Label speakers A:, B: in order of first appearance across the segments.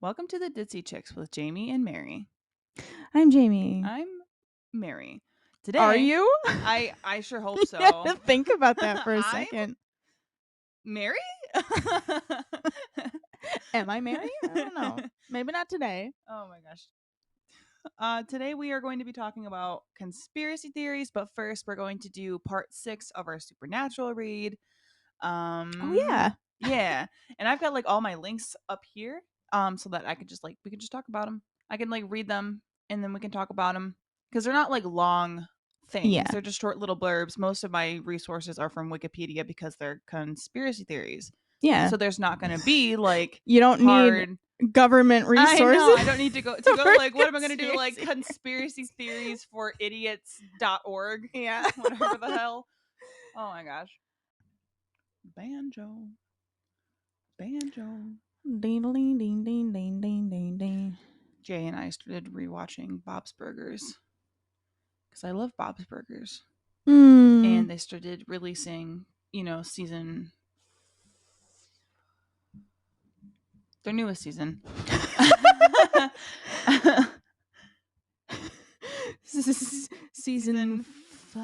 A: Welcome to the Ditzy Chicks with Jamie and Mary.
B: I'm Jamie.
A: I'm Mary.
B: Are
A: Today,
B: you?
A: I sure hope
B: You had
A: so.
B: to think about that for a
A: I'm
B: second.
A: Mary?
B: Am I Mary? I don't know. Maybe not today.
A: Oh my gosh. Today we are going to be talking about conspiracy theories, but first we're going to do part 6 of our supernatural read.
B: Oh yeah.
A: Yeah. And I've got like all my links up here so that I could just we can just talk about them. I can like read them and then we can talk about them because they're not like long things.
B: Yeah.
A: They're just short little blurbs. Most of my resources are from Wikipedia because they're conspiracy theories.
B: Yeah.
A: So there's not going to be like
B: You don't need
A: hard
B: government
A: I
B: resources.
A: know. I don't need to go
B: for
A: like what am I going to do like
B: conspiracy.
A: conspiracy theories for idiots.org
B: Yeah.
A: whatever the hell. Oh my gosh. Banjo.
B: Ding ding ding ding ding ding ding ding.
A: Jay and I started rewatching Bob's Burgers because I love Bob's Burgers. And they started releasing, season their newest season.
B: Season 5.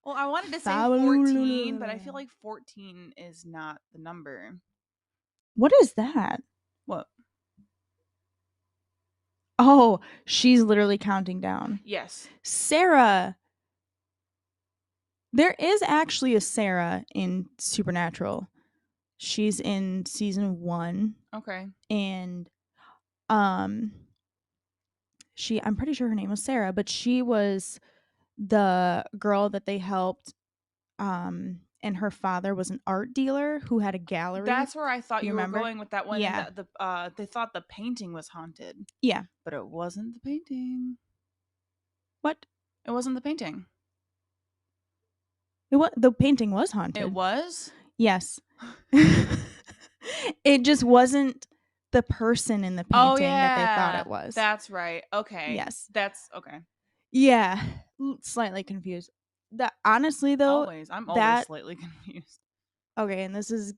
A: Well, I wanted to say 14, but I feel like 14 is not the number.
B: What is that?
A: What?
B: Oh, she's literally counting down.
A: Yes.
B: Sarah. There is actually a Sarah in Supernatural. She's in season 1
A: Okay.
B: and I'm pretty sure her name was Sarah, but she was the girl that they helped and her father was an art dealer who had a gallery.
A: That's where I thought
B: Do you
A: you were
B: remember?
A: going with that one.
B: Yeah.
A: And they thought the painting was haunted.
B: Yeah.
A: But it wasn't the painting.
B: What?
A: It wasn't the painting.
B: The painting was haunted.
A: It was?
B: Yes. It just wasn't the person in the painting that they thought it was.
A: That's right. Okay.
B: Yes.
A: That's okay.
B: Yeah. Slightly confused. Honestly though,
A: I'm always slightly confused.
B: okay, and this is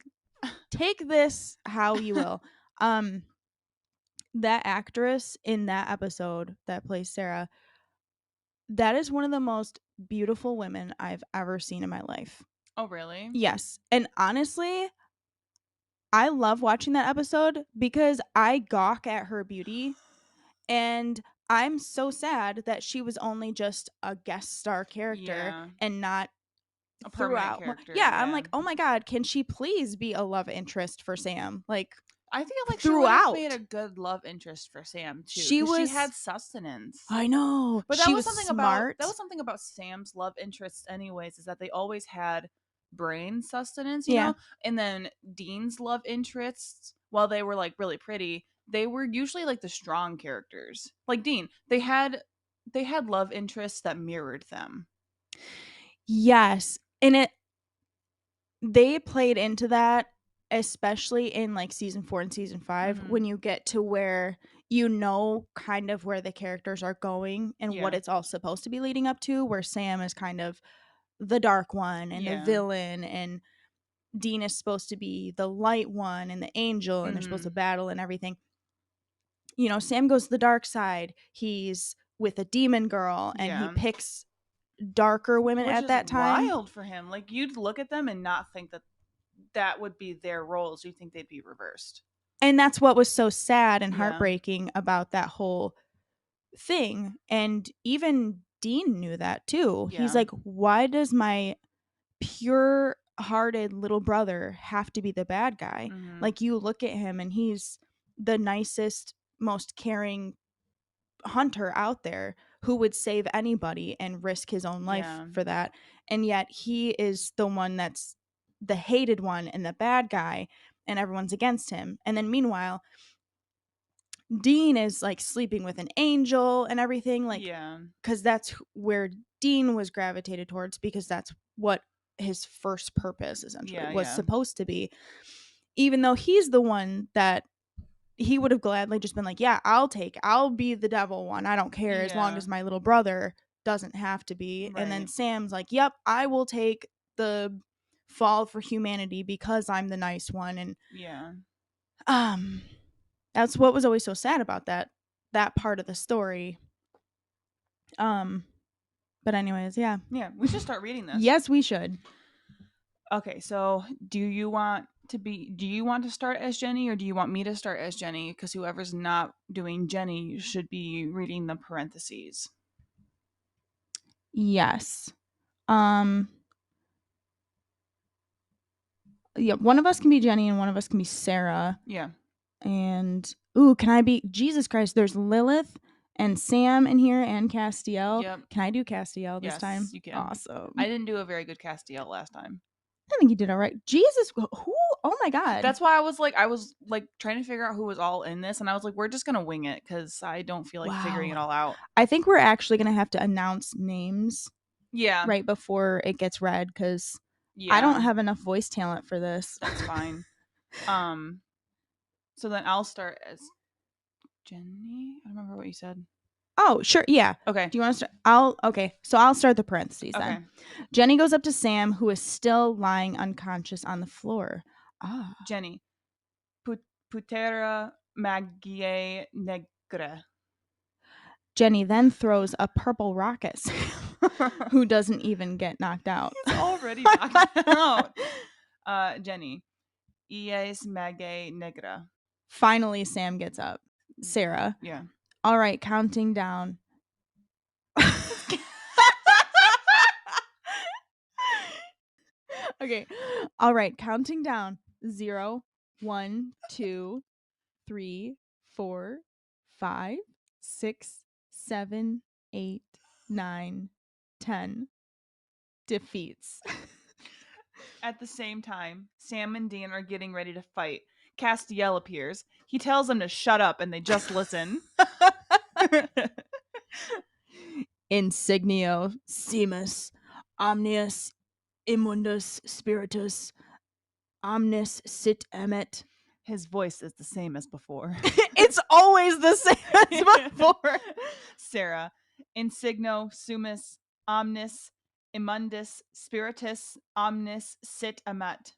B: take this how you will. That actress in that episode that plays Sarah, that is one of the most beautiful women I've ever seen in my life.
A: Oh, really?
B: Yes. And honestly, I love watching that episode because I gawk at her beauty and I'm so sad that she was only just a guest star character and not
A: a permanent
B: throughout.
A: character.
B: Yeah, I'm like, oh my god, can she please be a love interest for Sam? Like,
A: I feel like
B: throughout.
A: she would have made a good love interest for Sam too. She had sustenance.
B: I know,
A: but
B: she was smart.
A: That was something about Sam's love interests, anyways, is that they always had brain sustenance,
B: Yeah.
A: know. And then Dean's love interests, while they were like really pretty, they were usually like the strong characters. Like Dean, they had love interests that mirrored them.
B: Yes, and they played into that, especially in like season 4 and season 5 when you get to where you know kind of where the characters are going and what it's all supposed to be leading up to, where Sam is kind of the dark one and the villain and Dean is supposed to be the light one and the angel and they're supposed to battle and everything. You know, Sam goes to the dark side. He's with a demon girl and he picks darker women at that time.
A: Wild for him. Like, you'd look at them and not think that would be their roles. You'd think they'd be reversed.
B: And that's what was so sad and heartbreaking about that whole thing. And even Dean knew that too. He's like, why does my pure hearted little brother have to be the bad guy? Like, you look at him and he's the nicest, most caring hunter out there who would save anybody and risk his own life for that. And yet he is the one that's the hated one and the bad guy and everyone's against him. And then meanwhile, Dean is like sleeping with an angel and everything, like, because that's where Dean was gravitated towards, because that's what his first purpose essentially was supposed to be, even though he's the one that he would have gladly just been like, yeah, I'll be the devil one, I don't care, as long as my little brother doesn't have to be. And then Sam's like, yep, I will take the fall for humanity because I'm the nice one. And That's what was always so sad about that part of the story. But anyways, yeah.
A: Yeah, we should start reading this.
B: Yes, we should.
A: Okay, so do you want to start as Jenny, or do you want me to start as Jenny? Because whoever's not doing Jenny should be reading the parentheses.
B: Yes. Yeah, one of us can be Jenny and one of us can be Sarah.
A: Yeah.
B: And can I be Jesus Christ? There's Lilith and Sam in here and Castiel.
A: Yep.
B: Can I do Castiel this time?
A: Yes, you can.
B: Awesome.
A: I didn't do a very good Castiel last time.
B: I think you did all right. Jesus, who? Oh my God.
A: That's why I was like trying to figure out who was all in this, and I was like, we're just gonna wing it because I don't feel like figuring it all out.
B: I think we're actually gonna have to announce names.
A: Yeah.
B: Right before it gets read, because I don't have enough voice talent for this.
A: That's fine. So then I'll start as Jenny. I don't remember what you said.
B: Oh, sure. Yeah.
A: Okay.
B: Do you want to start? Okay. So I'll start the parentheses then.
A: Okay.
B: Jenny goes up to Sam, who is still lying unconscious on the floor.
A: Jenny. Putera magie negra.
B: Jenny then throws a purple rock at Sam, who doesn't even get knocked out.
A: He's already knocked out. Jenny. Es magie negra.
B: Finally, Sam gets up. Sarah.
A: Yeah.
B: All right, counting down. Okay. All right, counting down. 0, 1, 2, 3, 4, 5, 6, 7, 8, 9, 10. Defeats.
A: At the same time, Sam and Dean are getting ready to fight. Castiel appears. He tells them to shut up, and they just listen.
B: Insignio simus omnius immundus spiritus omnis sit emet.
A: His voice is the same as before.
B: It's always the same as before.
A: Sarah. Insigno sumus omnis immundus spiritus omnis sit emet.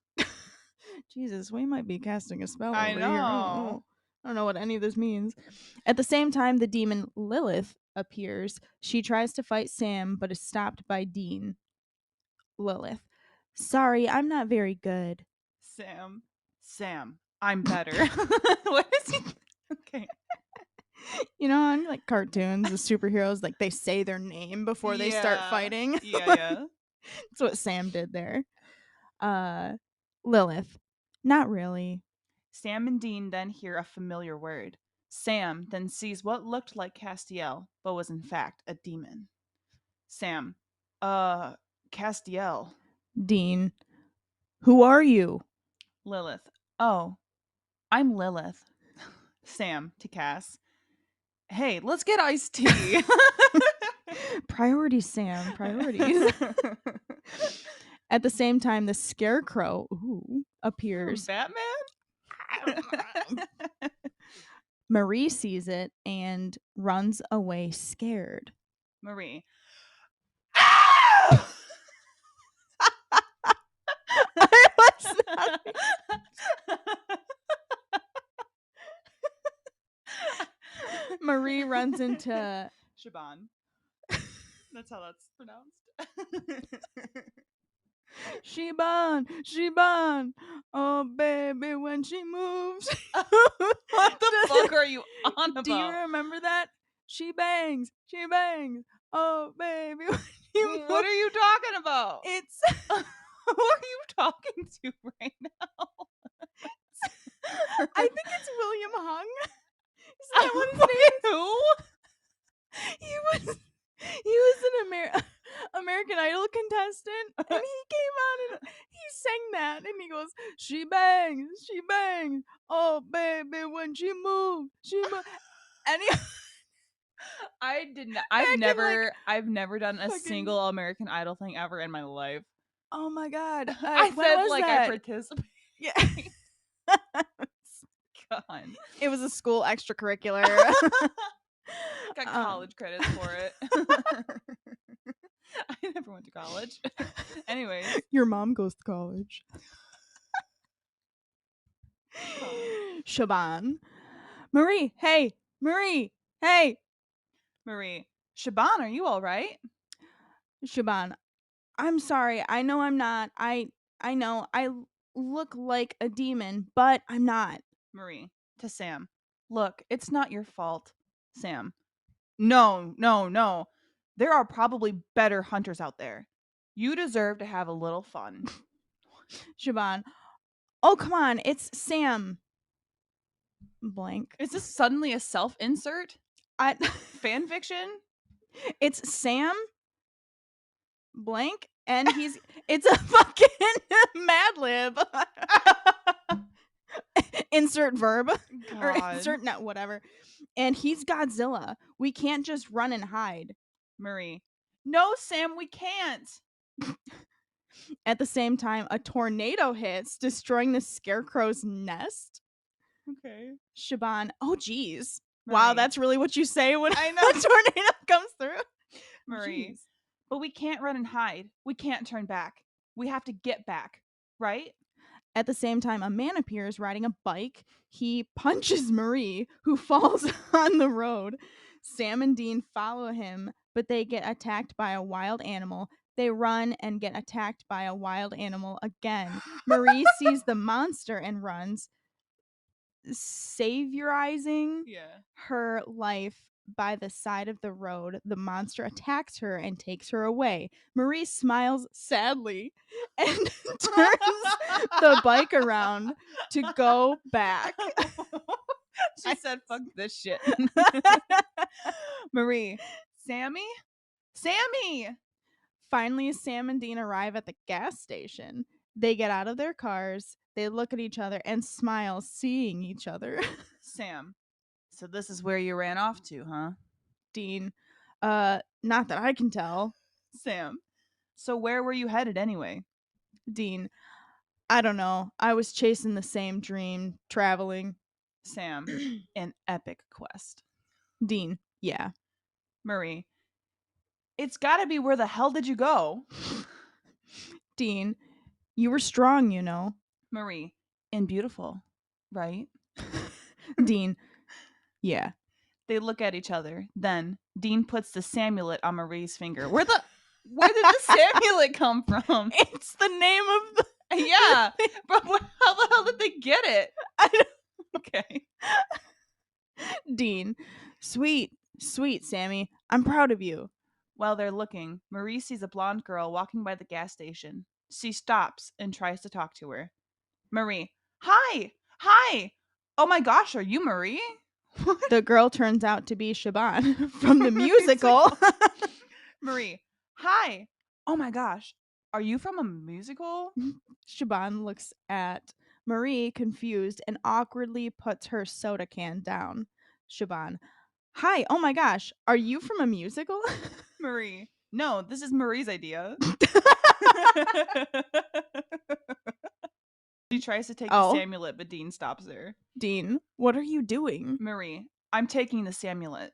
B: Jesus, we might be casting a spell
A: I
B: over
A: know.
B: here. I don't know what any of this means. At the same time, the demon Lilith appears. She tries to fight Sam, but is stopped by Dean. Lilith. Sorry, I'm not very good.
A: Sam, I'm better. What is he? Okay.
B: You know, on like cartoons, the superheroes, like they say their name before they start fighting.
A: Yeah.
B: That's what Sam did there. Lilith. Not really.
A: Sam and Dean then hear a familiar word. Sam then sees what looked like Castiel, but was in fact a demon. Sam. Castiel.
B: Dean. Who are you?
A: Lilith. Oh, I'm Lilith. Sam to Cass. Hey, let's get iced tea.
B: Priorities, Sam. Priorities. At the same time, the Scarecrow appears.
A: Batman?
B: Marie sees it and runs away scared.
A: Marie.
B: I was not. Marie runs into
A: Shaban. That's how that's pronounced.
B: Shaban. Oh, baby, when she moves.
A: What the fuck are you on about?
B: Do you remember that? She bangs. Oh, baby.
A: What are you talking about?
B: It's.
A: Who are you talking to right now?
B: I think it's William Hung. Is that what his name is?
A: Who?
B: He was an American Idol contestant, and he came on and he sang that, and he goes, she bangs, oh baby, when she moves, and he,
A: I didn't. I've never done a single American Idol thing ever in my life.
B: Oh my God!
A: I said like
B: that?
A: I participated.
B: Yeah.
A: God.
B: It was a school extracurricular.
A: Got college credits for it. I never went to college. Anyways.
B: Your mom goes to college. Shaban. Marie, hey, Marie, hey.
A: Marie, Shaban, are you all right?
B: Shaban, I'm sorry. I know I'm not. I know I look like a demon, but I'm not.
A: Marie, to Sam, look, it's not your fault. Sam, no, no, no. There are probably better hunters out there. You deserve to have a little fun.
B: Shaban, oh come on, it's Sam. Blank.
A: Is this suddenly a self insert?
B: I
A: Fan fiction?
B: It's Sam blank and it's a fucking Mad Lib. Insert verb or
A: God.
B: insert not whatever. And he's Godzilla. We can't just run and hide.
A: Marie, no, Sam, we can't.
B: At the same time, a tornado hits, destroying the scarecrow's nest.
A: Okay.
B: Shaban, oh geez.
A: Marie.
B: Wow, that's really what you say when
A: I know.
B: a tornado comes through.
A: Marie,
B: Jeez.
A: but we can't run and hide. We can't turn back. We have to get back, right?
B: At the same time, a man appears riding a bike. He punches Marie, who falls on the road. Sam and Dean follow him, but they get attacked by a wild animal. They run and get attacked by a wild animal again. Marie sees the monster and runs, saviorizing her life by the side of the road. The monster attacks her and takes her away. Marie smiles sadly and turns the bike around to go back.
A: She said, fuck this shit. Marie, Sammy? Sammy!
B: Finally, Sam and Dean arrive at the gas station. They get out of their cars. They look at each other and smile, seeing each other.
A: Sam, so this is where you ran off to, huh?
B: Dean, not that I can tell.
A: Sam, so where were you headed anyway?
B: Dean, I don't know. I was chasing the same dream, traveling.
A: Sam, an epic quest.
B: Dean, yeah.
A: Marie, it's gotta be where the hell did you go?
B: Dean, you were strong, you know.
A: Marie, and beautiful, right?
B: Dean, yeah.
A: They look at each other. Then Dean puts the Samulet on Marie's finger. Where did the Samulet come from?
B: It's the name of the
A: Yeah, but how the hell did they get it?
B: I don't...
A: Okay.
B: Dean, sweet, Sammy. I'm proud of you.
A: While they're looking, Marie sees a blonde girl walking by the gas station. She stops and tries to talk to her. Marie, hi! Oh my gosh, are you Marie?
B: The girl turns out to be Shaban from the musical.
A: Marie, hi! Oh my gosh, are you from a musical?
B: Shaban looks at Marie, confused, and awkwardly puts her soda can down. Shaban, hi, oh my gosh, are you from a musical?
A: Marie, no, this is Marie's idea. She tries to take the Samulet, but Dean stops her.
B: Dean, what are you doing?
A: Marie, I'm taking the Samulet.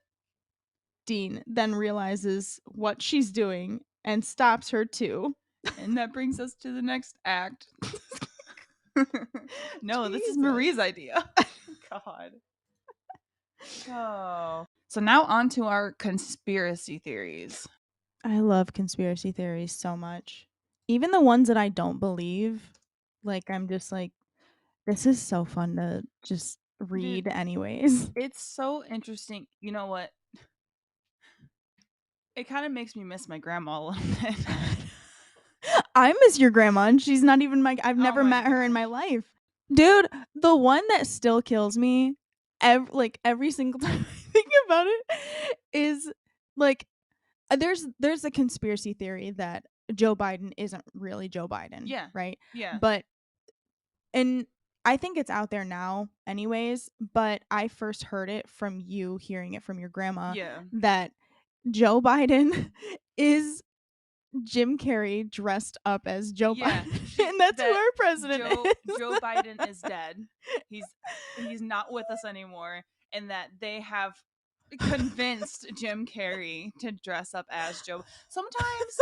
B: Dean then realizes what she's doing and stops her too.
A: And that brings us to the next act. No, this is
B: Jesus.
A: Marie's idea. God. Oh. So now on to our conspiracy theories.
B: I love conspiracy theories so much. Even the ones that I don't believe, like I'm just like, this is so fun to just read. Dude, anyways.
A: It's so interesting. You know what? It kind of makes me miss my grandma a little bit.
B: I miss your grandma, and she's not even I've never met her in my life. Dude, the one that still kills me every single time I think about it is like there's a conspiracy theory that Joe Biden isn't really Joe Biden.
A: Yeah.
B: Right?
A: Yeah.
B: But and I think it's out there now anyways, but I first heard it from you hearing it from your grandma.
A: Yeah.
B: That Joe Biden is Jim Carrey dressed up as Joe Biden. And that's who our president is.
A: Joe Biden is dead. He's not with us anymore. And that they have convinced Jim Carrey to dress up as Joe. Sometimes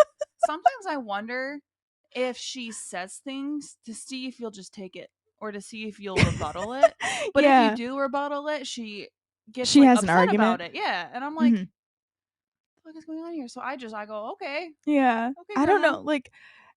A: I wonder if she says things to see if you'll just take it or to see if you'll rebuttal it. But if you
B: Yeah.
A: do rebuttal it, she gets
B: She
A: like
B: has an
A: upset about
B: argument.
A: it. Yeah. And I'm like,
B: Mhm.
A: what is going on here? So I go, okay,
B: Yeah.
A: okay,
B: I don't
A: Grandma.
B: know, like,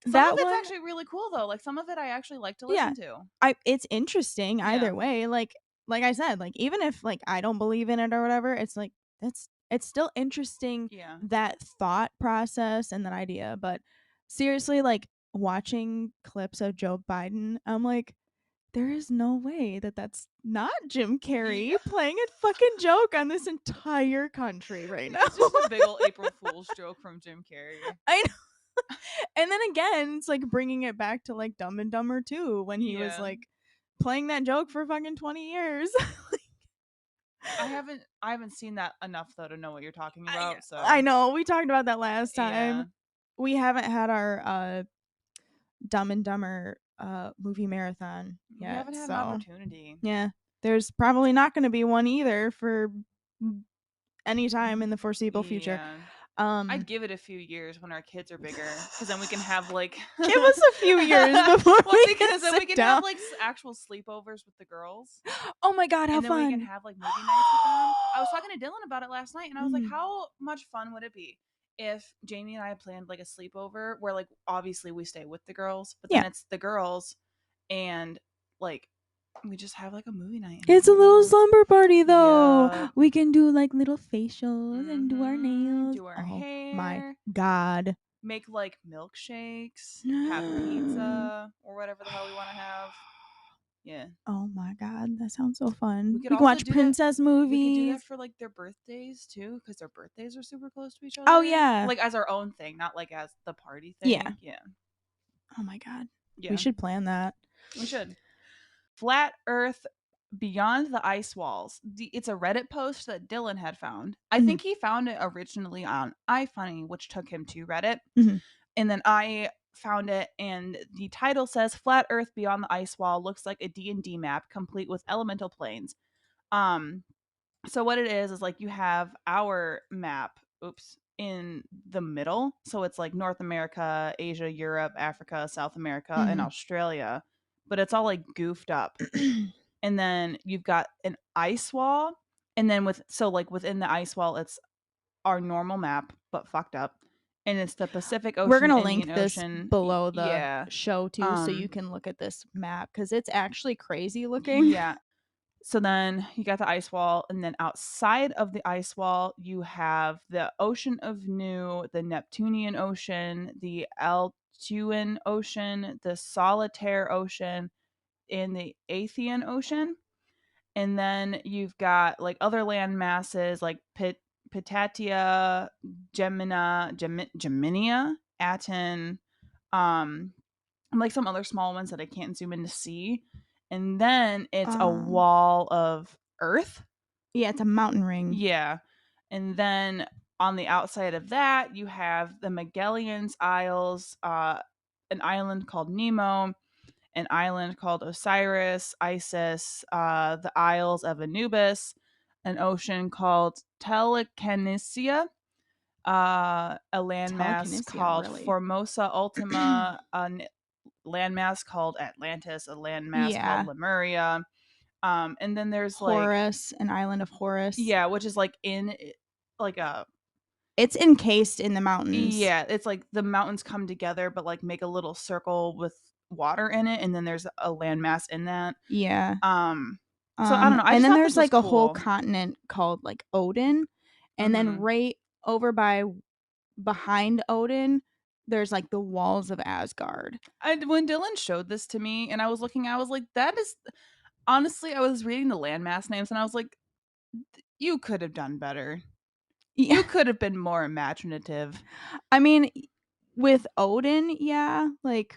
A: Some of
B: that
A: it's
B: one.
A: actually really cool though. Like some of it I actually like to
B: Yeah.
A: listen to.
B: It's interesting
A: Yeah.
B: either way, like I said, like, even if, like, I don't believe in it or whatever, it's like, it's still interesting,
A: Yeah.
B: that thought process and that idea, but seriously, like, watching clips of Joe Biden, I'm like, there is no way that that's not Jim Carrey
A: Yeah.
B: playing a fucking joke on this entire country right now.
A: It's just a big old April Fool's joke from Jim Carrey.
B: I know. And then again, it's like bringing it back to like Dumb and Dumber 2 when he was
A: Yeah.
B: like playing that joke for fucking 20 years.
A: I haven't seen that enough though to know what you're talking about.
B: I
A: So
B: know. We talked about that last
A: yeah,
B: time. We haven't had our Dumb and Dumber movie marathon
A: we
B: yet.
A: haven't had an
B: So,
A: opportunity.
B: yeah. There's probably not going to be one either for any time in the foreseeable future.
A: Yeah, I'd
B: Um
A: give it a few years when our kids are bigger, because then we can have like,
B: Give us a few years before
A: well,
B: we can
A: because then
B: sit
A: we can have
B: down.
A: like actual sleepovers with the girls,
B: Oh my god, how
A: and then we can
B: fun.
A: have like movie nights with them. I was talking to Dylan about it last night, and I was like,
B: Mhm.
A: how much fun would it be if Jamie and I planned like a sleepover where like obviously we stay with the girls, but then
B: Yeah.
A: it's the girls and like we just have like a movie night and
B: It's a
A: hang
B: little
A: out.
B: slumber party though.
A: Yeah.
B: We can do like little facials and do our nails.
A: Do our
B: Oh my
A: hair,
B: god.
A: make like milkshakes, have pizza or whatever the hell we want to have. Yeah.
B: Oh my god, that sounds so
A: We
B: fun.
A: could
B: We can
A: also
B: watch
A: do that.
B: princess
A: We could do
B: movies.
A: that for like their birthdays too, because their birthdays are super close to each
B: Oh
A: other.
B: yeah.
A: Like as our own thing, not like as the party
B: Yeah.
A: thing. Yeah.
B: Oh my god. We
A: Yeah.
B: should plan that.
A: We should. Flat Earth Beyond the Ice Walls. It's a Reddit post that Dylan had found. I
B: Mhm.
A: think he found it originally on iFunny, which took him to Reddit.
B: Mhm.
A: And then I found it, and the title says Flat Earth Beyond the Ice Wall looks like a D&D map complete with elemental planes. Um so what it is like you have our map, in the middle. So it's like North America, Asia, Europe, Africa, South America, and
B: Mhm.
A: Australia. But it's all like goofed up. And then you've got an ice wall, and then within the ice wall it's our normal map but fucked up, and it's the Pacific
B: We're
A: Ocean,
B: gonna
A: Indian
B: link this
A: Ocean.
B: below the
A: Yeah.
B: show too, so you
A: um
B: can look at this map because it's actually crazy looking.
A: yeah. So then you got the ice wall, and then outside of the ice wall you have the Ocean of Nu, the Neptunian Ocean, the Altuan Ocean, the Solitaire Ocean, and the Aegean Ocean. And then you've got like other land masses like Pitatia, Geminia, Aten, um, and like some other small ones that I can't zoom in to see. And then it's a
B: Um,
A: wall of Earth.
B: yeah, it's a mountain ring.
A: Yeah. And then on the outside of that, you have the Magellan's Isles, an island called Nemo, an island called Osiris, Isis, the Isles of Anubis, an ocean called Telekinesia, a landmass
B: Telekinesia,
A: called
B: really.
A: Formosa Ultima, a landmass called Atlantis, a landmass called
B: Yeah.
A: Lemuria. And then there's like,
B: Horus, an island of Horus.
A: yeah, which is like in like a,
B: It's encased in the mountains.
A: yeah, it's like the mountains come together, but like make a little circle with water in it, and then there's a landmass in that.
B: Yeah.
A: Um, so I don't know. I
B: And
A: just
B: then
A: thought
B: there's
A: this was
B: like a whole
A: cool.
B: continent called like Odin. And then
A: Mm-hmm.
B: right over by behind Odin, there's like the walls of Asgard.
A: When Dylan showed this to me, and I was looking, I was like, that is honestly. I was reading the landmass names, and I was like, you could have done better.
B: Yeah.
A: You could have been more imaginative.
B: I mean, with Odin, yeah, like,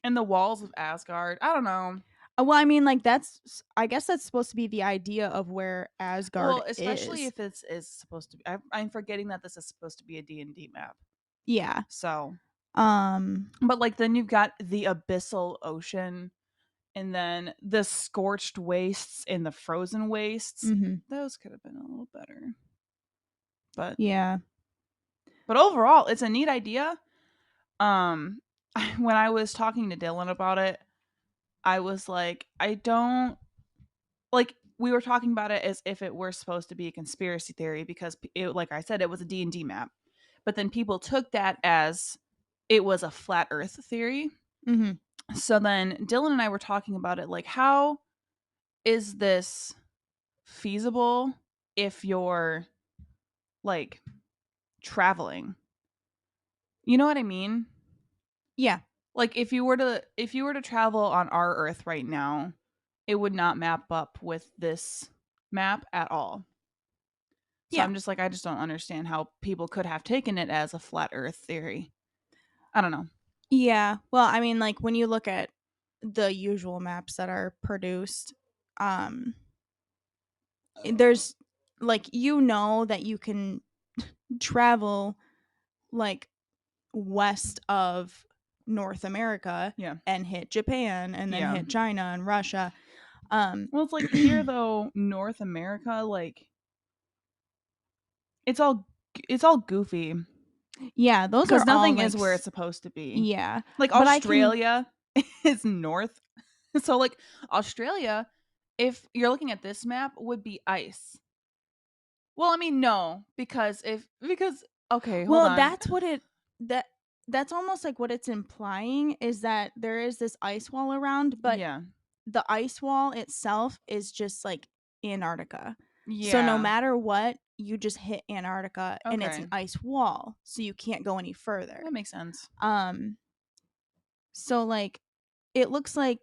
A: And the walls of Asgard. I don't know.
B: well, I mean, like, I guess that's supposed to be the idea of where Asgard
A: Well, especially
B: is.
A: if it's is supposed to be. I'm forgetting that this is supposed to be a D&D map.
B: Yeah.
A: So,
B: Um,
A: but like then you've got the abyssal ocean, and then the scorched wastes and the frozen wastes.
B: mhm.
A: Those could have been a little better. But
B: Yeah.
A: overall, it's a neat idea. Um when I was talking to Dylan about it, I was like, I don't like we were talking about it as if it were supposed to be a conspiracy theory because like I said, it was a D&D map. But then people took that as it was a flat earth theory.
B: Mhm.
A: So then Dylan and I were talking about it like, how is this feasible if you're like traveling? You know what I mean?
B: Yeah.
A: Like if you were to travel on our earth right now, it would not map up with this map at all. So
B: Yeah.
A: I'm just like, I just don't understand how people could have taken it as a flat earth theory. I don't know.
B: Yeah. Well, I mean, like, when you look at the usual maps that are produced, um, there's like, that you can travel, like, west of North America
A: Yeah.
B: and hit Japan and then
A: Yeah.
B: hit China and Russia. Um,
A: Well, it's like here though, North America, like it's all it's all goofy
B: yeah, those
A: because
B: are all
A: nothing
B: like
A: is where it's supposed to be.
B: yeah,
A: Like
B: but I can
A: Australia is north. So like Australia, if you're looking at this map, would be ice. Well, I mean no, because okay, hold
B: well,
A: on.
B: that that's almost like what it's implying is that there is this ice wall around, but
A: Yeah.
B: the ice wall itself is just like Antarctica. So no
A: Yeah.
B: matter what, you just hit Antarctica and it's an
A: Okay.
B: ice wall, so you can't go any further.
A: That makes sense.
B: Um so like it looks like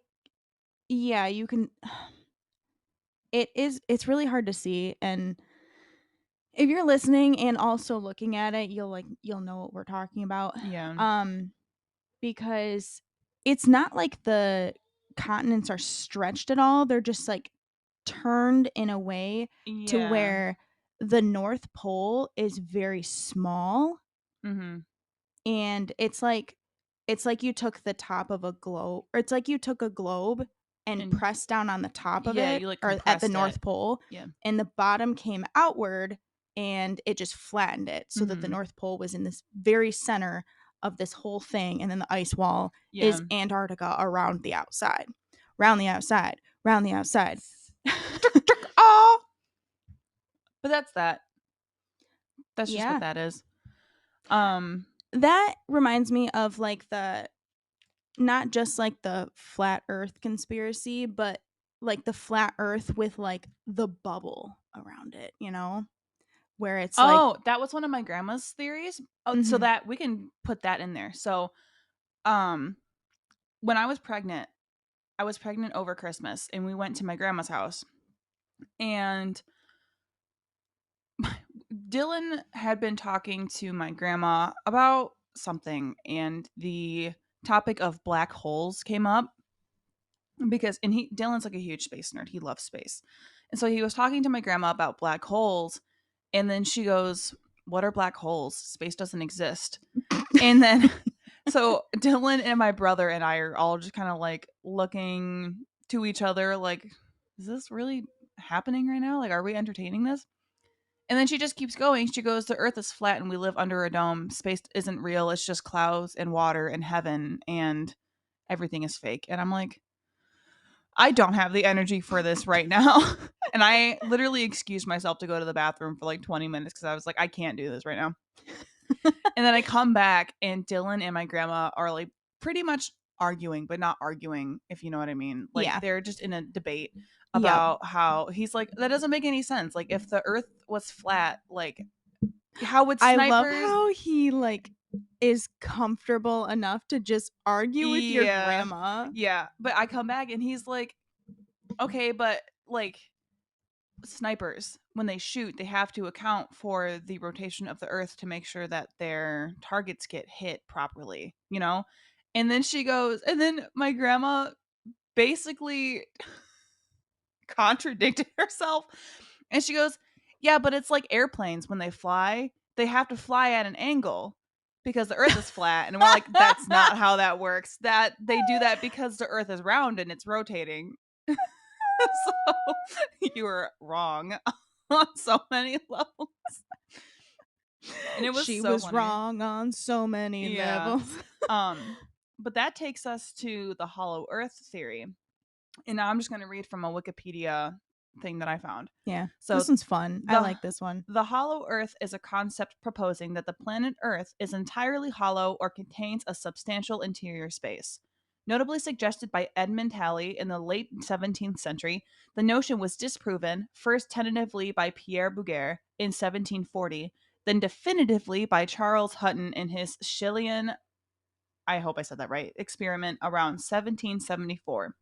B: yeah, you can it's really hard to see, and if you're listening and also looking at it, you'll know what we're talking about.
A: Yeah.
B: Um because it's not like the continents are stretched at all. They're just like turned in a way to
A: Yeah.
B: where the North Pole is very small,
A: Mhm.
B: and it's like you took the top of a globe, or it's like you took a globe and
A: And
B: pressed down on the top of
A: yeah,
B: it,
A: you like
B: or at the
A: compressed it.
B: North Pole,
A: Yeah.
B: and the bottom came outward and it just flattened it so that the
A: Mhm.
B: North Pole was in this very center of this whole thing, and then the ice wall
A: Yeah.
B: is Antarctica around the outside. Round the outside, round the outside.
A: Oh, but that's that. That's just what
B: Yeah.
A: that is. Um,
B: That reminds me of like the not just like the flat earth conspiracy, but like the flat earth with like the bubble around it, where it's like
A: oh, that was one of my grandma's theories. Oh, so
B: mhm
A: that we can put that in there. So, um, when I was pregnant over Christmas and we went to my grandma's house and Dylan had been talking to my grandma about something and the topic of black holes came up because and he Dylan's like a huge space nerd. He loves space. And so he was talking to my grandma about black holes and then she goes, "What are black holes? Space doesn't exist." And then so Dylan and my brother and I are all just kind of like looking to each other like, is this really happening right now? Like, are we entertaining this? And then she just keeps going. She goes, "The earth is flat and we live under a dome. Space isn't real. It's just clouds and water and heaven and everything is fake." And I'm like, I don't have the energy for this right now. And I literally excused myself to go to the bathroom for like 20 minutes because I was like, I can't do this right now. And then I come back and Dylan and my grandma are like pretty much arguing, but not arguing, if you know what I mean. Like
B: yeah.
A: they're just in a debate
B: Yep.
A: about how he's like, that doesn't make any sense. Like if the earth was flat, like how would
B: I love
A: snipers
B: how he like is comfortable enough to just argue with your
A: yeah.
B: grandma.
A: Yeah. But I come back and he's like, okay, but like snipers when they shoot they have to account for the rotation of the earth to make sure that their targets get hit properly, and then she goes and then my grandma basically contradicted herself and she goes, yeah, but it's like airplanes when they fly, they have to fly at an angle because the earth is flat, and we're like, that's not how that works, that they do that because the earth is round and it's rotating. So you were wrong on so many levels. And it was
B: She
A: so
B: was
A: funny.
B: wrong on so many
A: Yeah.
B: levels.
A: Um, but that takes us to the hollow earth theory. And now I'm just going to read from a Wikipedia thing that I found.
B: Yeah.
A: So
B: This one's fun. I
A: the
B: like this one.
A: the hollow earth is a concept proposing that the planet Earth is entirely hollow or contains a substantial interior space. Notably suggested by Edmund Halley in the late 17th century, the notion was disproven, first tentatively by Pierre Bouguer in 1740, then definitively by Charles Hutton in his Schillian, I hope I said that right, experiment around 1774.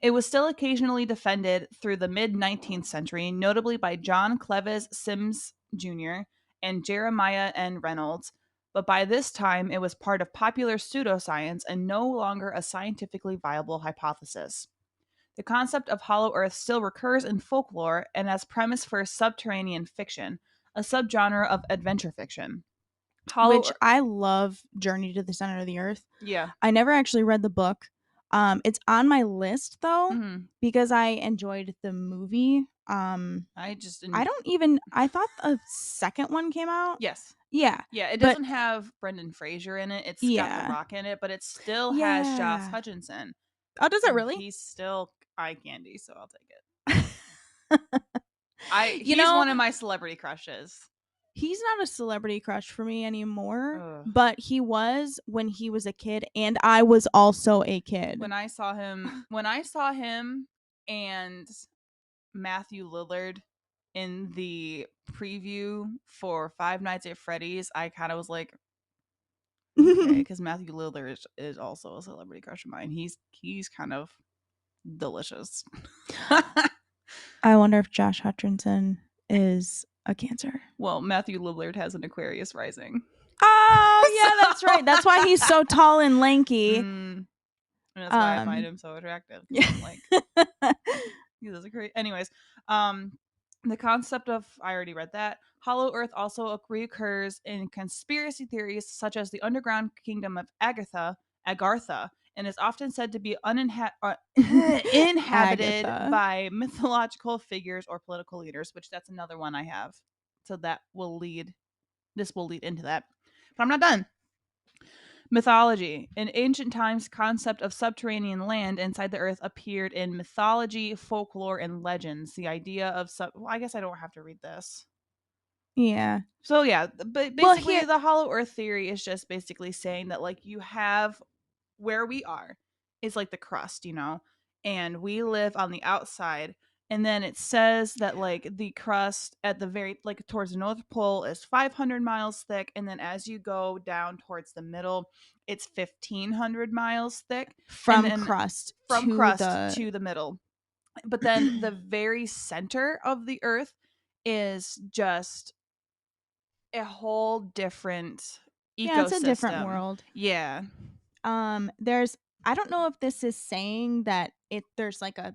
A: It was still occasionally defended through the mid 19th century, notably by John Cleves Sims Jr. and Jeremiah N. Reynolds, but by this time it was part of popular pseudoscience and no longer a scientifically viable hypothesis. The concept of hollow earth still recurs in folklore and as premise for subterranean fiction, a subgenre of adventure fiction. Hollow
B: Which
A: Earth,
B: I love Journey to the Center of the Earth.
A: yeah.
B: I never actually read the book. It's on my list though
A: Hmm.
B: because I enjoyed the movie.
A: I just
B: I thought a second one came out.
A: yes.
B: Yeah.
A: Yeah, it
B: But
A: doesn't have Brendan Fraser in it. It's got The
B: yeah.
A: Rock in it, but it still has Josh
B: Yeah.
A: Hutcherson,
B: Oh, does it
A: and
B: really?
A: he's still eye candy, so I'll take it.
B: You
A: He's
B: know,
A: one of my celebrity crushes.
B: he's not a celebrity crush for me anymore,
A: Ugh.
B: but he was when he was a kid and I was also a kid.
A: When I saw him and Matthew Lillard in the preview for Five Nights at Freddy's, I kind of was like, okay, because Matthew Lillard is also a celebrity crush of mine. He's kind of delicious.
B: I wonder if Josh Hutcherson is a Cancer.
A: Well, Matthew Lillard has an Aquarius rising.
B: Oh, yeah, that's
A: So-
B: right. That's why he's so tall and lanky.
A: And that's why I find
B: Um,
A: him so attractive.
B: yeah.
A: I'm like, he does a great. Anyways, the concept of I already read that Hollow Earth also reoccurs in conspiracy theories such as the underground kingdom of Agartha, and is often said to be inhabited
B: Agatha.
A: by mythological figures or political leaders. Which that's another one I have. So that will lead. This will lead into that, but I'm not done. Mythology. In ancient times, concept of subterranean land inside the earth appeared in mythology, folklore, and legends. The idea of well, I guess I don't have to read this.
B: Yeah.
A: So yeah, but
B: Well,
A: basically
B: here.
A: the hollow earth theory is just basically saying that like you have where we are is like the crust, and we live on the outside. And then it says that like the crust at the very like towards the North Pole is 500 miles thick, and then as you go down towards the middle, it's 1,500 miles thick, and
B: From
A: then
B: crust
A: from
B: to
A: crust
B: the.
A: to the middle. But then the very center of the Earth is just a whole different
B: Yeah, it's a different
A: ecosystem.
B: world.
A: Yeah,
B: There's. I don't know if this is saying that there's like a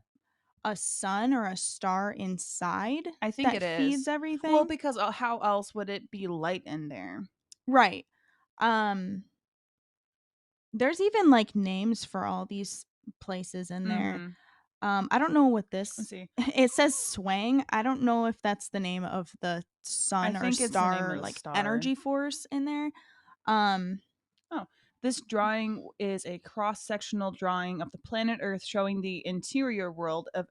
B: sun or a star inside
A: I think
B: that
A: it
B: feeds
A: is. Well,
B: everything.
A: because how else would it be light in there?
B: Right. Um, there's even like names for all these places in there.
A: Mhm.
B: I don't know what
A: Let's
B: this.
A: see.
B: It says Swang. I don't know if that's the name of the
A: I
B: sun or
A: think it's the name
B: star,
A: of the
B: like
A: star.
B: energy force in there. Um,
A: Oh, this drawing is a cross-sectional drawing of the planet Earth showing the interior world of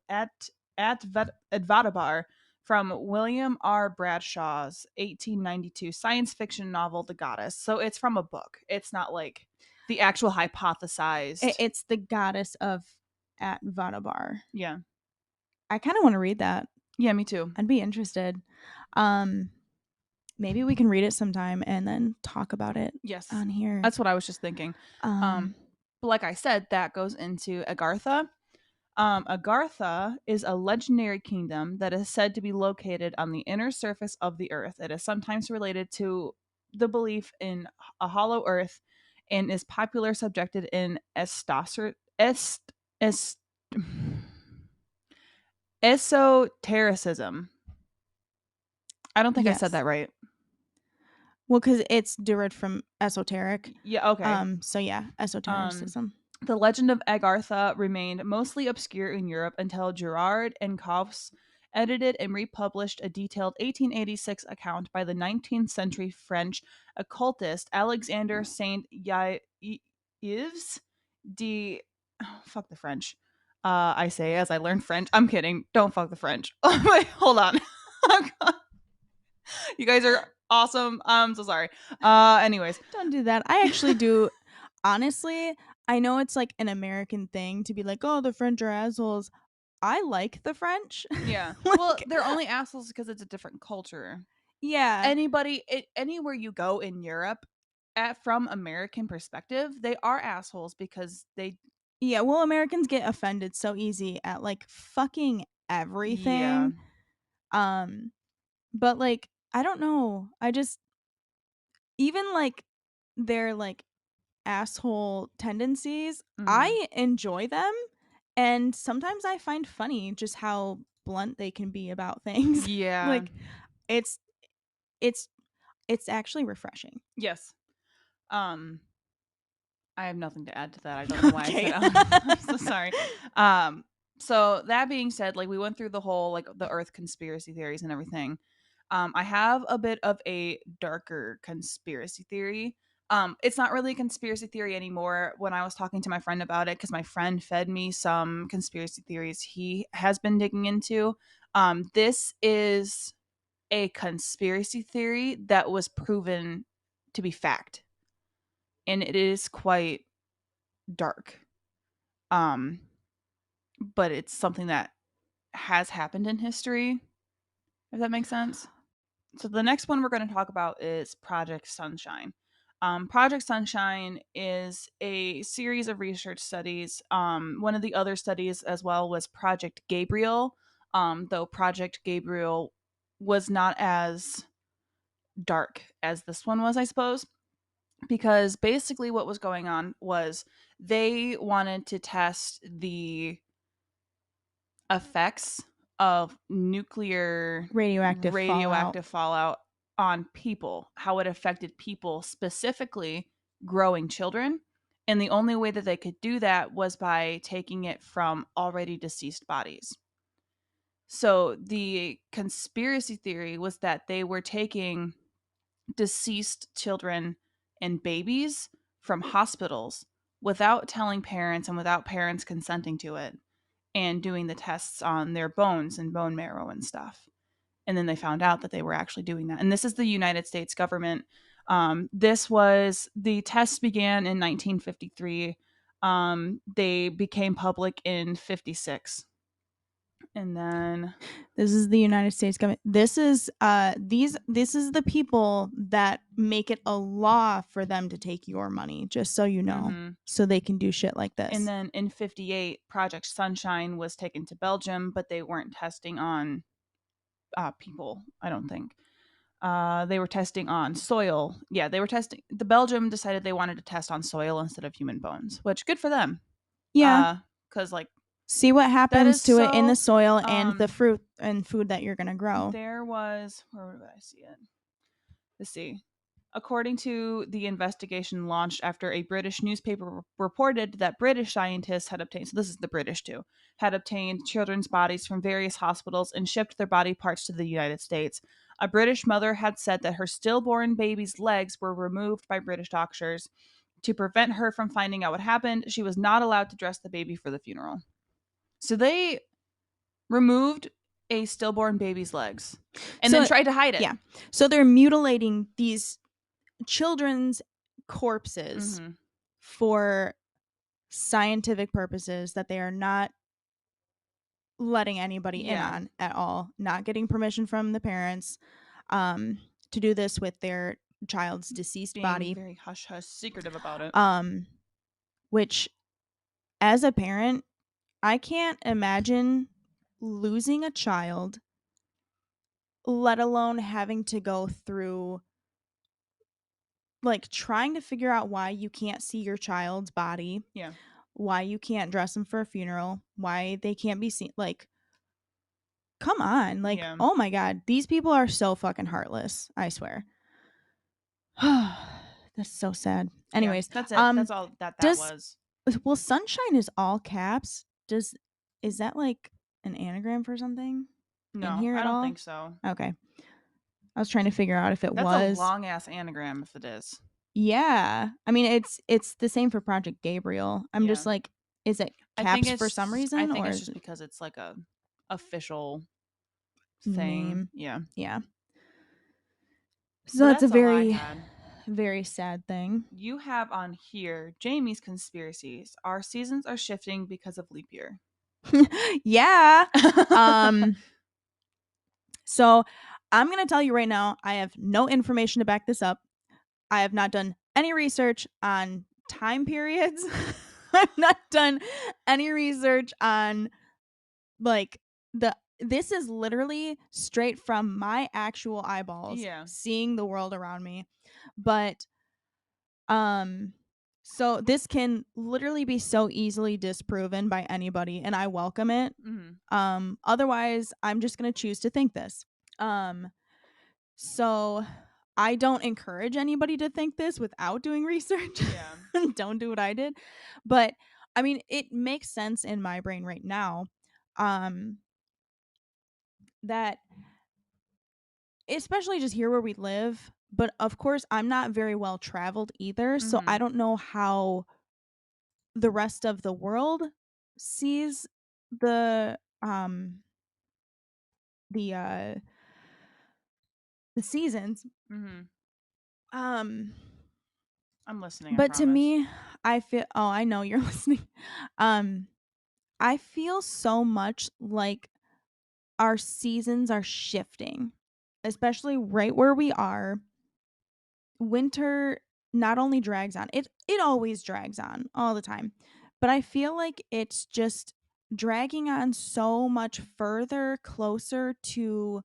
A: Advadabar from William R. Bradshaw's 1892 science fiction novel The Goddess. So it's from a book. It's not like the actual hypothesized.
B: it's the goddess of at Vadabar.
A: Yeah.
B: I kind of want to read that.
A: Yeah, me too.
B: I'd be interested. Um, maybe we can read it sometime and then talk about it
A: Yes.
B: on here.
A: That's what I was just thinking.
B: Um,
A: But like I said, that goes into Agartha. Agartha is a legendary kingdom that is said to be located on the inner surface of the earth. It is sometimes related to the belief in a hollow earth and is popular subjected in est, esotericism. I don't think I said
B: yes.
A: that right.
B: Well, because it's derived from esoteric.
A: Yeah, okay.
B: So yeah,
A: Um,
B: esotericism.
A: The legend of Agartha remained mostly obscure in Europe until Gerard and Coffs edited and republished a detailed 1886 account by the 19th century French occultist Alexander Saint Yves de fuck the French I say as I learn French. I'm kidding. Don't fuck the French. Oh, wait, hold on. You guys are awesome. I'm so sorry. Anyways.
B: Don't do that. I actually do. Honestly, I know it's like an American thing to be like, oh, the French are assholes. I like the French.
A: Yeah. Well,
B: Like,
A: they're only assholes because it's a different culture.
B: yeah.
A: Anywhere you go in Europe, from American perspective, they are assholes because they
B: Yeah, well, Americans get offended so easy at like fucking
A: yeah.
B: everything. Um, but like, I don't know. I just even like their like asshole tendencies,
A: Mhm.
B: I enjoy them, and sometimes I find funny just how blunt they can be about things.
A: Yeah.
B: Like it's it's it's actually refreshing.
A: Yes. Um I have nothing to add to that. I don't know why I
B: Okay.
A: said I'm so sorry. Um so that being said, like we went through the whole like the earth conspiracy theories and everything. I have a bit of a darker conspiracy theory. It's not really a conspiracy theory anymore. When I was talking to my friend about it, because my friend fed me some conspiracy theories he has been digging into. This is a conspiracy theory that was proven to be fact, and it is quite dark. Um, but it's something that has happened in history, if that makes sense. So the next one we're going to talk about is Project Sunshine. Project Sunshine is a series of research studies. One of the other studies as well was Project Gabriel, though Project Gabriel was not as dark as this one was, I suppose, because basically what was going on was they wanted to test the effects of nuclear
B: Radioactive fallout.
A: radioactive fallout on people, how it affected people, specifically growing children. And the only way that they could do that was by taking it from already deceased bodies. So the conspiracy theory was that they were taking deceased children and babies from hospitals without telling parents and without parents consenting to it, and doing the tests on their bones and bone marrow and stuff. And then they found out that they were actually doing that. And this is the United States government. This was the tests began in 1953. They became public in 56. And then
B: This is the United States government. This is the people that make it a law for them to take your money, just so you know.
A: mhm.
B: So they can do shit like
A: And
B: this.
A: then in 58, Project Sunshine was taken to Belgium, but they weren't testing on people, I don't think. They were testing on soil. Yeah, they were testing. The Belgium decided they wanted to test on soil instead of human bones, which good for them.
B: Yeah.
A: Because like
B: See what
A: that is
B: happens to it in the
A: so.
B: soil and the
A: Um,
B: fruit and food that you're going to grow.
A: there was where did I see it? Let's see. According to the investigation launched after a British newspaper reported that British scientists had obtained, so this is the British too, had obtained children's bodies from various hospitals and shipped their body parts to the United States. A British mother had said that her stillborn baby's legs were removed by British doctors. To prevent her from finding out what happened, she was not allowed to dress the baby for the funeral. So they removed a stillborn baby's legs and then
B: So,
A: tried to hide it.
B: yeah. So they're mutilating these children's corpses
A: Mm-hmm.
B: for scientific purposes that they are not letting anybody in
A: Yeah.
B: on at all, not getting permission from the parents um, to do this with their child's deceased
A: Being
B: body.
A: very hush hush secretive about it.
B: Um, which, as a parent, I can't imagine losing a child, let alone having to go through like trying to figure out why you can't see your child's body,
A: Yeah.
B: why you can't dress them for a funeral, why they can't be seen. Like, come on. Like,
A: Yeah.
B: oh my God, these people are so fucking heartless. I swear. That's so sad.
A: Yeah.
B: Anyways,
A: That's it. That's all that
B: does
A: was.
B: well sunshine is all caps. Does is that like an anagram for something in
A: No,
B: here
A: I
B: at
A: don't
B: all?
A: think so.
B: Okay. I was trying to figure out if it
A: That's a
B: was.
A: long ass anagram if it is.
B: Yeah. I mean it's the same for Project Gabriel. I'm just
A: Yeah.
B: like Is it caps for some
A: I
B: reason,
A: think
B: or
A: it's
B: is
A: just
B: it
A: because it's like a official thing.
B: name?
A: Yeah.
B: Yeah. So
A: But
B: that's a
A: that's all I
B: very,
A: had.
B: very sad thing.
A: You have on here Jamie's conspiracies. Our seasons are shifting because of leap year.
B: Yeah. Um so I'm going to tell you right now, I have no information to back this up. I have not done any research on time periods. I've not done any research on like this is literally straight from my actual eyeballs
A: Yeah.
B: seeing the world around me. But um so this can literally be so easily disproven by anybody and I welcome it.
A: Mm-hmm.
B: Otherwise I'm just going to choose to think this. Um so I don't encourage anybody to think this without doing research.
A: Yeah.
B: Don't do what I did. But I mean, it makes sense in my brain right now. Um that especially just here where we live, but of course I'm not very well traveled either, so I
A: Mm-hmm.
B: don't know how the rest of the world sees the um the uh the seasons.
A: Mm-hmm.
B: Um
A: I'm listening, I
B: but to
A: promise.
B: me, I feel oh, I know you're listening. Um I feel so much like our seasons are shifting, especially right where we are. Winter not only drags on, it always drags on all the time. But I feel like it's just dragging on so much further closer to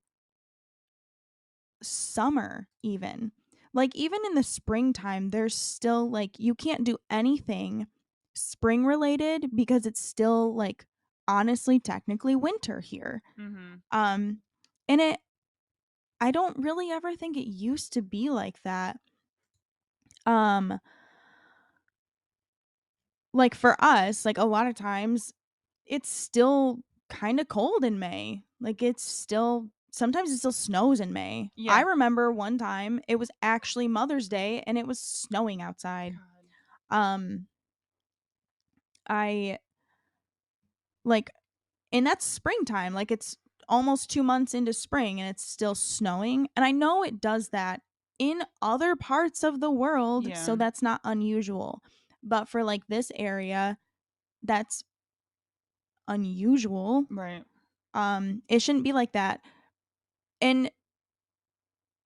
B: summer even. Like even in the springtime there's still like you can't do anything spring related because it's still like honestly technically winter here.
A: Mm-hmm.
B: Um and it I don't really ever think it used to be like that. Um like for us, like a lot of times it's still kind of cold in May. Like it's still sometimes it still snows in May. I
A: Yeah.
B: remember one time it was actually Mother's Day and it was snowing outside.
A: God.
B: Um I like and that's springtime. Like it's almost 2 months into spring and it's still snowing. And I know it does that in other parts of the world,
A: Yeah.
B: so that's not unusual. But for like this area, that's unusual.
A: Right.
B: It shouldn't be like that. And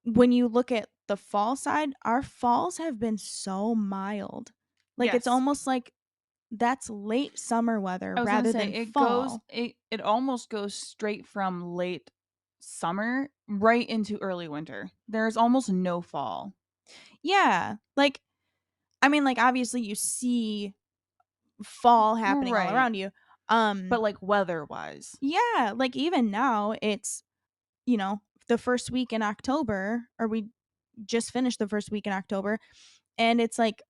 B: when you look at the fall side, our falls have been so mild. Like it's
A: Yes.
B: almost like that's late summer weather
A: I was gonna
B: rather
A: say
B: than fall.
A: it almost goes straight from late summer right into early winter. There's almost no fall.
B: Yeah. Like I mean like obviously you see fall happening all
A: Right.
B: around you.
A: But like weather wise.
B: Yeah, like even now it's, you know, the first week in October or we just finished the first week in October and it's like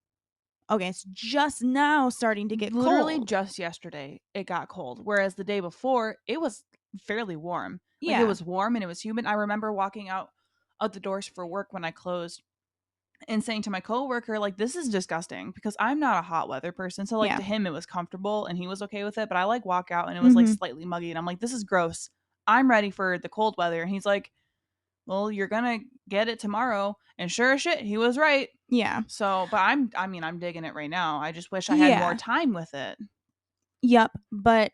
B: okay, it's just now starting to get
A: Literally
B: cold.
A: just yesterday it got cold. Whereas the day before it was fairly warm. Like it
B: Yeah.
A: was warm and it was humid. I remember walking out the doors for work when I closed and saying to my coworker, like, this is disgusting because I'm not a hot weather person. So, like,
B: Yeah.
A: to him, it was comfortable and he was okay with it. But I like walk out and it was like
B: Mhm.
A: slightly muggy. And I'm like, this is gross. I'm ready for the cold weather. And he's like, well, you're going to get it tomorrow. And sure as shit, he was right.
B: Yeah.
A: So, but I mean, I'm digging it right now. I just wish I had more
B: Yeah.
A: time with it.
B: Yep, but,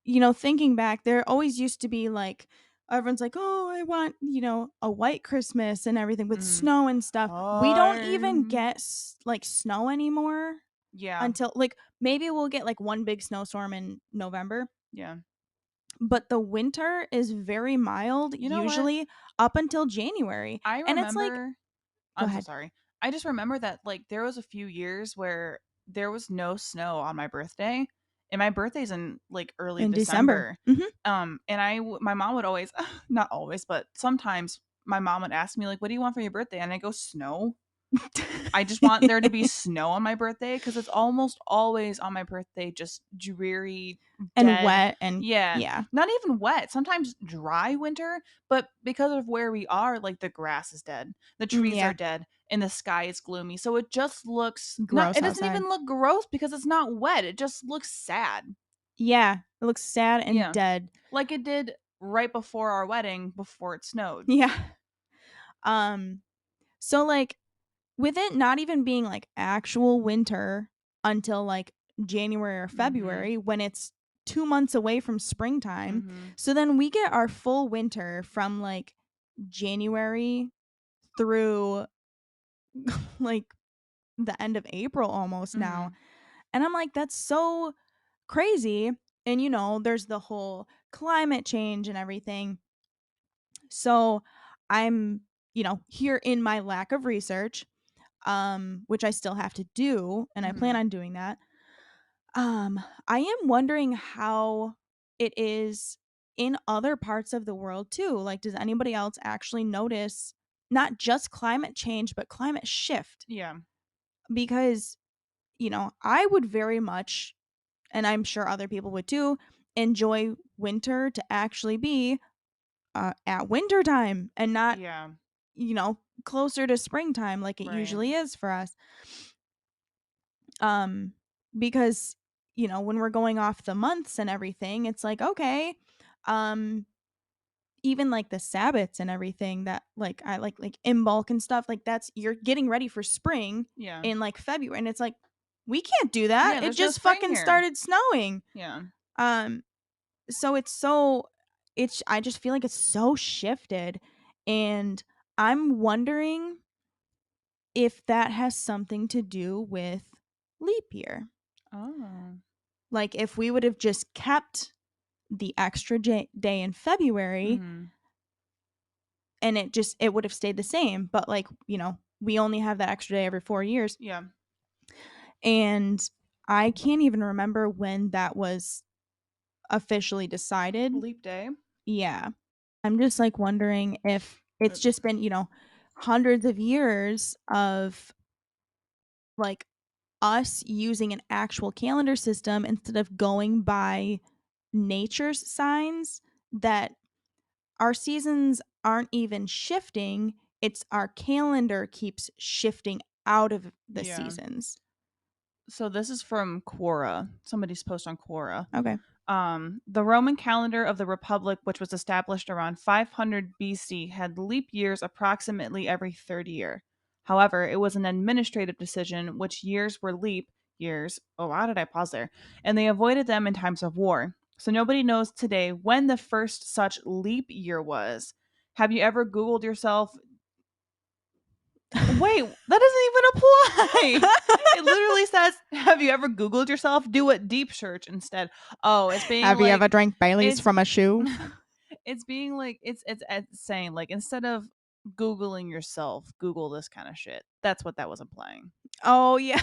B: you know, thinking back, there always used to be, like everyone's like, "Oh, I want, you know, a white Christmas and everything with
A: Mm.
B: snow and stuff." We don't even
A: Oh,
B: get like snow anymore
A: yeah.
B: until like maybe we'll get like one big snowstorm in November,
A: Yeah.
B: but the winter is very mild
A: You know what?
B: usually up until January.
A: I
B: And it's like,
A: remember
B: go
A: I'm so
B: ahead.
A: sorry. I just remember that like there was a few years where there was no snow on my birthday, and my birthday's in like early
B: In December.
A: December.
B: Mhm.
A: And my mom would always, not always, but sometimes my mom would ask me like, "What do you want for your birthday?" And I go, "Snow." I just want there to be snow on my birthday because it's almost always on my birthday just dreary,
B: And
A: dead.
B: wet and
A: Yeah,
B: yeah.
A: not even wet. Sometimes dry winter, but because of where we are, like the grass is dead, the trees
B: Yeah.
A: are dead. and the sky is gloomy. So it just looks not, it
B: Gross
A: doesn't
B: outside.
A: even look gross because it's not wet. It just looks sad.
B: Yeah, it looks sad and
A: Yeah.
B: dead.
A: Like it did right before our wedding before it snowed.
B: Yeah. Um, so, like, with it not even being, like, actual winter until, like, January or
A: Mhm.
B: February when it's 2 months away from springtime,
A: Mhm.
B: so then we get our full winter from, like, January through, like, the end of April almost now,
A: Mhm.
B: and I'm like, "That's so crazy," and, there's the whole climate change and everything. So, I'm, here in my lack of research, which I still have to do, and I plan
A: Mhm.
B: on doing that. I am wondering how it is in other parts of the world too. Like, does anybody else actually notice not just climate change, but climate shift?
A: Yeah.
B: Because, I would very much, and I'm sure other people would too, enjoy winter to actually be at winter time and not,
A: Yeah.
B: closer to springtime like it
A: Right.
B: usually is for us. Um, because, when we're going off the months and everything, it's like, okay, um, even like the Sabbats and everything that like I like in bulk and stuff, like that's you're getting ready for spring
A: Yeah.
B: in like February. And it's like, we can't do that.
A: Yeah,
B: It
A: there's no
B: just
A: spring
B: fucking
A: here.
B: started snowing.
A: Yeah.
B: Um, so it's I just feel like it's so shifted. And I'm wondering if that has something to do with leap year.
A: Oh.
B: Like, if we would have just kept the extra day in February
A: Mhm.
B: and it would have stayed the same, but, like, we only have that extra day every 4 years,
A: Yeah.
B: and I can't even remember when that was officially decided.
A: Leap day.
B: Yeah. I'm just, like, wondering if
A: Uh,
B: it's just been, hundreds of years of, like, us using an actual calendar system instead of going by nature's signs that our seasons aren't even shifting, it's our calendar keeps shifting out of the
A: Yeah.
B: seasons.
A: So this is from Quora. Somebody's post on Quora.
B: Okay.
A: The Roman calendar of the Republic, which was established around 500 BC, had leap years approximately every third year. However, it was an administrative decision which years were leap years. Oh, why did I pause there? And they avoided them in times of war. So nobody knows today when the first such leap year was. Have you ever Googled yourself? Wait, that doesn't even apply. It literally says, "Have you ever Googled yourself?" Do it deep search instead. Oh, it's being
B: Have you ever
A: like,
B: drank Bailey's
A: it's
B: from a shoe?
A: it's being like it's saying like instead of Googling yourself, Google this kind of shit. That's what that was implying.
B: Oh, yeah.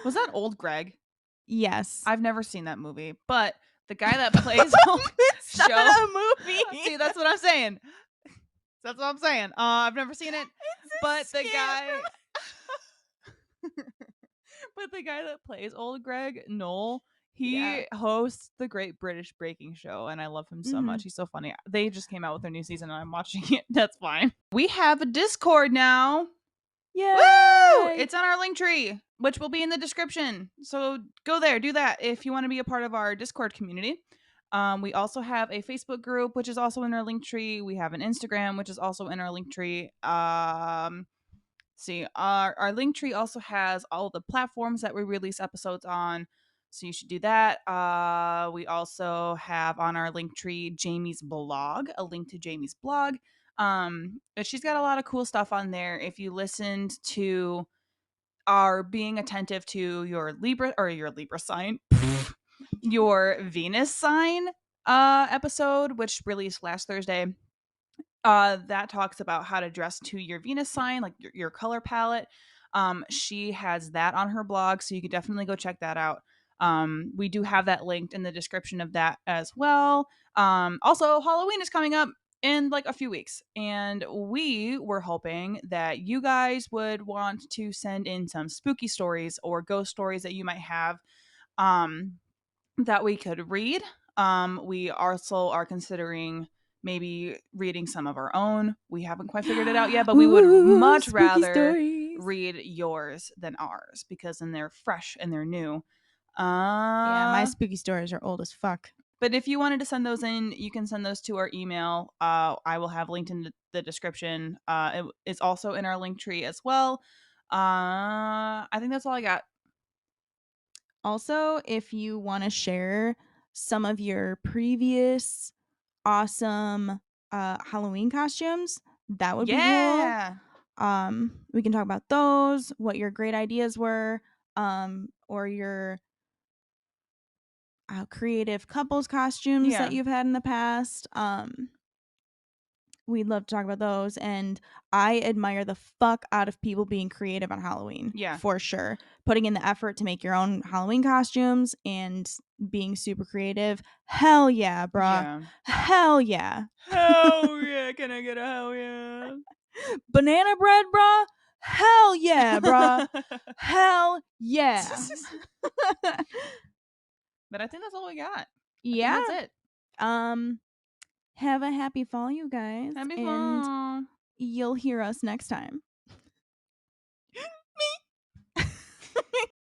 A: Was that Old Greg?
B: Yes.
A: I've never seen that movie, but the guy that plays Old
B: It's not
A: Show.
B: a movie.
A: See, that's what I'm saying. That's what I'm saying. I've never seen it,
B: It's a
A: but the
B: skit
A: guy. But the guy that plays old Greg, Noel,
B: Yeah.
A: he hosts the Great British Baking Show, and I love him so much.
B: Mhm.
A: He's so funny. They just came out with their new season, and I'm watching it. That's fine. We have a Discord now. Woo!
B: Yay!
A: It's on our link tree, which will be in the description. So go there, do that if you want to be a part of our Discord community. We also have a Facebook group, which is also in our link tree. We have an Instagram, which is also in our link tree. See, our link tree also has all the platforms that we release episodes on. So you should do that. We also have on our link tree Jamie's blog, a link to Jamie's blog. But she's got a lot of cool stuff on there. If you listened to our being attentive to your Libra sign, your Venus sign episode, which released last Thursday, that talks about how to dress to your Venus sign, like your color palette. She has that on her blog, so you could definitely go check that out. We do have that linked in the description of that as well. Also, Halloween is coming up in like a few weeks, and we were hoping that you guys would want to send in some spooky stories or ghost stories that you might have, that we could read. We also are considering maybe reading some of our own. We haven't quite figured it out yet, but we would
B: Ooh,
A: much
B: spooky
A: rather
B: stories.
A: read yours than ours because then they're fresh and they're new.
B: Yeah, my spooky stories are old as fuck.
A: But if you wanted to send those in, you can send those to our email. I will have linked in the description. It's also in our link tree as well. I think that's all I got.
B: Also, if you want to share some of your previous awesome Halloween costumes, that would be cool.
A: Yeah.
B: We can talk about those, what your great ideas were, or your creative couples costumes that
A: Yeah.
B: you've had in the past. We'd love to talk about those. And I admire the fuck out of people being creative on Halloween,
A: Yeah.
B: for sure. Putting in the effort to make your own Halloween costumes and being super creative. Hell yeah, bruh.
A: Yeah.
B: Hell yeah.
A: Hell yeah. Can I get a hell yeah?
B: Banana bread, bruh. Hell yeah, bruh. Hell yeah.
A: But I think that's all we got. I think
B: Yeah.
A: that's it.
B: Um, have a happy fall, you guys,
A: Happy
B: and
A: fall.
B: you'll hear us next time.